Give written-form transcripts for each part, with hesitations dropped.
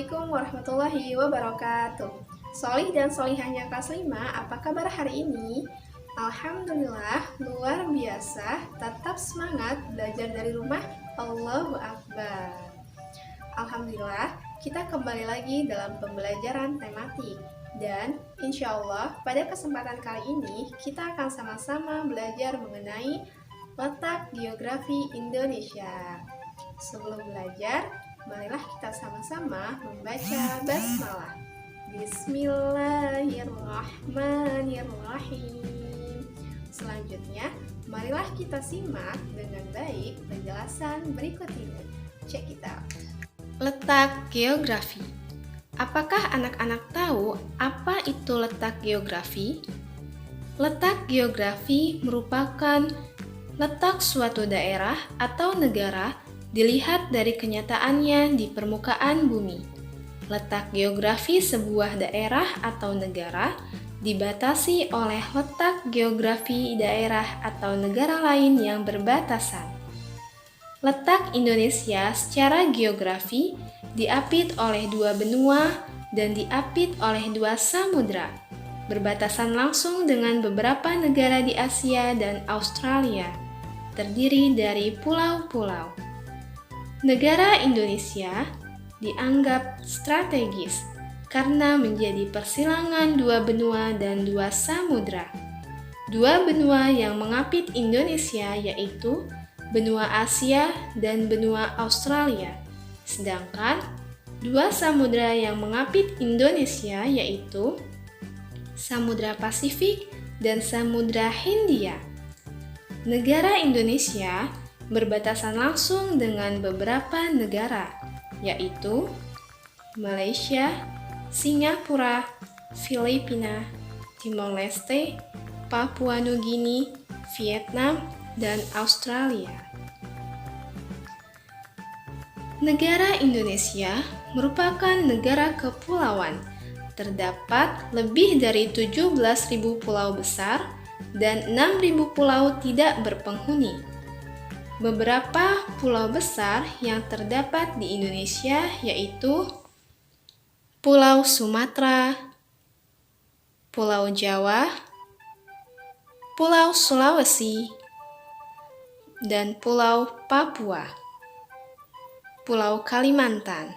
Assalamualaikum warahmatullahi wabarakatuh. Solih dan solihahnya kelas 5, apa kabar hari ini? Alhamdulillah, luar biasa, tetap semangat belajar dari rumah. Allahu Akbar. Alhamdulillah, kita kembali lagi dalam pembelajaran tematik. Dan insya Allah, pada kesempatan kali ini, kita akan sama-sama belajar mengenai letak geografi Indonesia. Sebelum belajar, marilah kita sama-sama membaca basmalah. Bismillahirrahmanirrahim. Selanjutnya, marilah kita simak dengan baik penjelasan berikut ini. Check it out. Letak geografi. Apakah anak-anak tahu apa itu letak geografi? Letak geografi merupakan letak suatu daerah atau negara dilihat dari kenyataannya di permukaan bumi. Letak geografi sebuah daerah atau negara dibatasi oleh letak geografi daerah atau negara lain yang berbatasan. Letak Indonesia secara geografi diapit oleh dua benua dan diapit oleh dua samudra, berbatasan langsung dengan beberapa negara di Asia dan Australia, terdiri dari pulau-pulau. Negara Indonesia dianggap strategis karena menjadi persilangan dua benua dan dua samudra. Dua benua yang mengapit Indonesia yaitu benua Asia dan benua Australia, sedangkan dua samudra yang mengapit Indonesia yaitu Samudra Pasifik dan Samudra Hindia. Negara Indonesia berbatasan langsung dengan beberapa negara, yaitu Malaysia, Singapura, Filipina, Timor Leste, Papua Nugini, Vietnam, dan Australia. Negara Indonesia merupakan negara kepulauan. Terdapat lebih dari 17.000 pulau besar dan 6.000 pulau tidak berpenghuni. Beberapa pulau besar yang terdapat di Indonesia yaitu Pulau Sumatera, Pulau Jawa, Pulau Sulawesi, dan Pulau Papua, Pulau Kalimantan,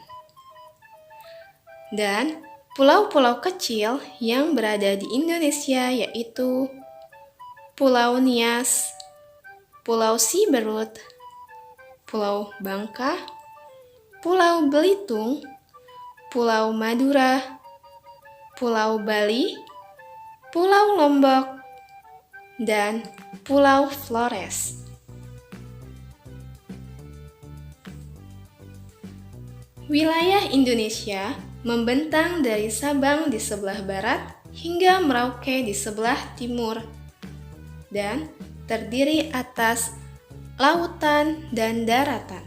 dan pulau-pulau kecil yang berada di Indonesia yaitu Pulau Nias, Pulau Siberut, Pulau Bangka, Pulau Belitung, Pulau Madura, Pulau Bali, Pulau Lombok, dan Pulau Flores. Wilayah Indonesia membentang dari Sabang di sebelah barat hingga Merauke di sebelah timur dan terdiri atas lautan dan daratan.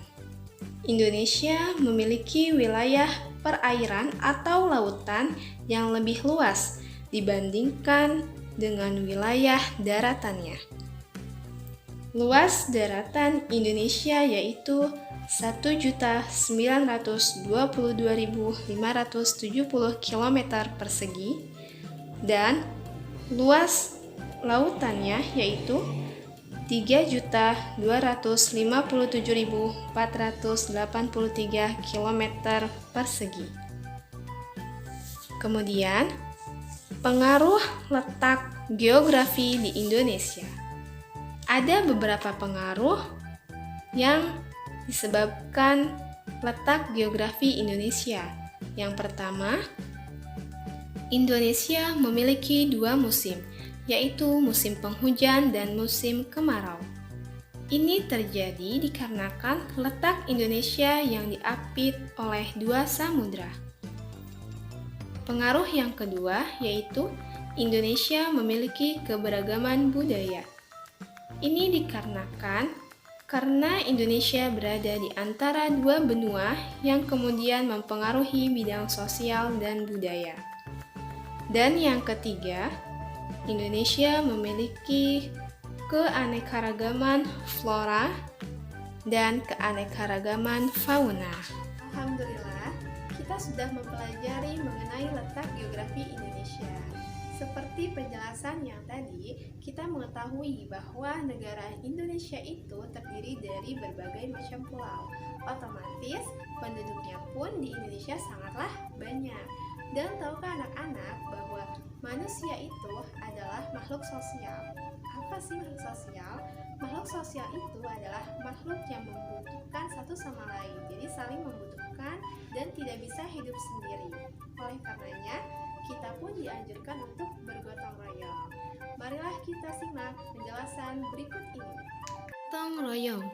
Indonesia memiliki wilayah perairan atau lautan yang lebih luas dibandingkan dengan wilayah daratannya. Luas daratan Indonesia yaitu 1.922.570 km persegi dan luas lautannya yaitu 3.257.483 km persegi. Kemudian, pengaruh letak geografi di Indonesia. Ada beberapa pengaruh yang disebabkan letak geografi Indonesia. Yang pertama, Indonesia memiliki dua musim, yaitu musim penghujan dan musim kemarau. Ini terjadi dikarenakan letak Indonesia yang diapit oleh dua samudra. Pengaruh yang kedua yaitu Indonesia memiliki keberagaman budaya. Ini dikarenakan karena Indonesia berada di antara dua benua yang kemudian mempengaruhi bidang sosial dan budaya. Dan yang ketiga, Indonesia memiliki keanekaragaman flora dan keanekaragaman fauna. Alhamdulillah, kita sudah mempelajari mengenai letak geografi Indonesia. Seperti penjelasan yang tadi, kita mengetahui bahwa negara Indonesia itu terdiri dari berbagai macam pulau. Otomatis, penduduknya pun di Indonesia sangatlah banyak. Dan tahukah anak-anak bahwa manusia itu adalah makhluk sosial? Apa sih makhluk sosial? Makhluk sosial itu adalah makhluk yang membutuhkan satu sama lain. Jadi saling membutuhkan dan tidak bisa hidup sendiri. Oleh karenanya, kita pun dianjurkan untuk bergotong royong. Marilah kita simak penjelasan berikut ini. Gotong royong.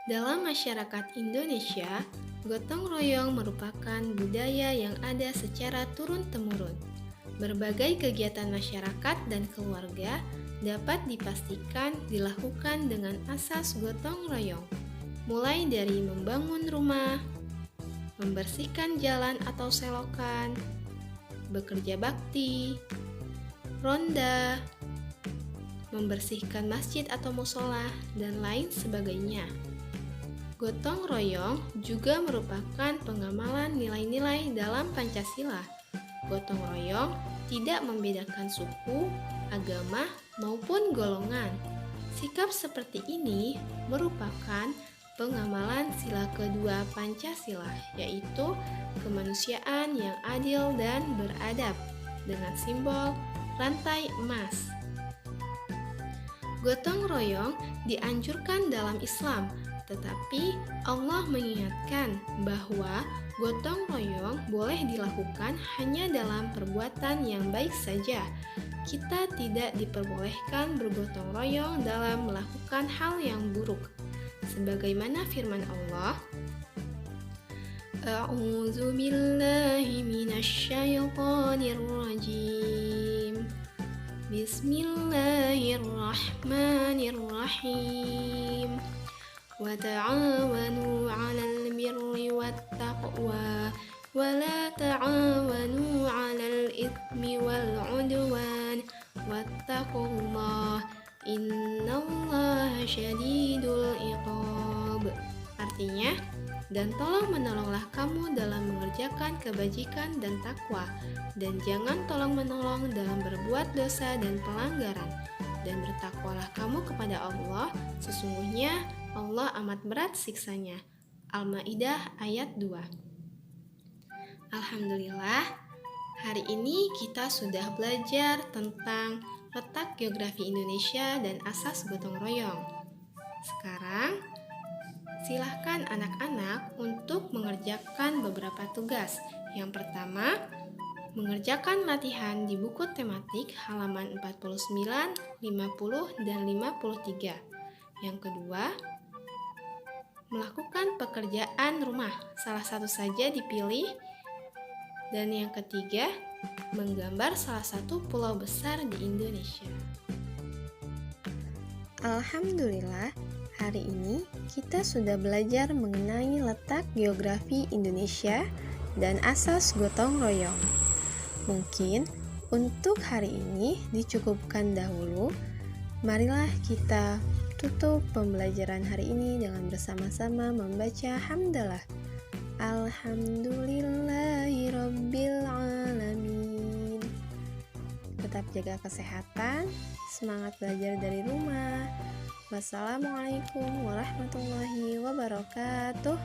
Dalam masyarakat Indonesia, gotong royong merupakan budaya yang ada secara turun-temurun. Berbagai kegiatan masyarakat dan keluarga dapat dipastikan dilakukan dengan asas gotong royong, mulai dari membangun rumah, membersihkan jalan atau selokan, bekerja bakti, ronda, membersihkan masjid atau musola, dan lain sebagainya. Gotong royong juga merupakan pengamalan nilai-nilai dalam Pancasila. Gotong royong tidak membedakan suku, agama, maupun golongan. Sikap seperti ini merupakan pengamalan sila kedua Pancasila, yaitu kemanusiaan yang adil dan beradab dengan simbol rantai emas. Gotong royong dianjurkan dalam Islam, tetapi Allah mengingatkan bahwa gotong royong boleh dilakukan hanya dalam perbuatan yang baik saja. Kita tidak diperbolehkan bergotong royong dalam melakukan hal yang buruk. Sebagaimana firman Allah, A'udzu billahi minasy syaithanir rajim. Bismillahirrahmanirrahim. Wa ta'awanu 'alal birri wattaqwa wa la ta'awanu 'alal itsmi wal 'udwan wattaqullaha innallaha syadidul iqab. Artinya, dan tolong menolonglah kamu dalam mengerjakan kebajikan dan takwa, dan jangan tolong menolong dalam berbuat dosa dan pelanggaran, dan bertakwalah kamu kepada Allah, sesungguhnya Allah amat berat siksanya. Al-Maidah ayat 2. Alhamdulillah, hari ini kita sudah belajar tentang letak geografi Indonesia dan asas gotong royong. Sekarang, silahkan anak-anak untuk mengerjakan beberapa tugas. Yang pertama, mengerjakan latihan di buku tematik halaman 49, 50, dan 53. Yang kedua, melakukan pekerjaan rumah, salah satu saja dipilih. Dan yang ketiga, menggambar salah satu pulau besar di Indonesia. Alhamdulillah, hari ini kita sudah belajar mengenai letak geografi Indonesia dan asas gotong royong. Mungkin untuk hari ini dicukupkan dahulu. Marilah kita tutup pembelajaran hari ini dengan bersama-sama membaca hamdalah. Alhamdulillahirabbil alamin. Tetap jaga kesehatan, semangat belajar dari rumah. Wassalamualaikum warahmatullahi wabarakatuh.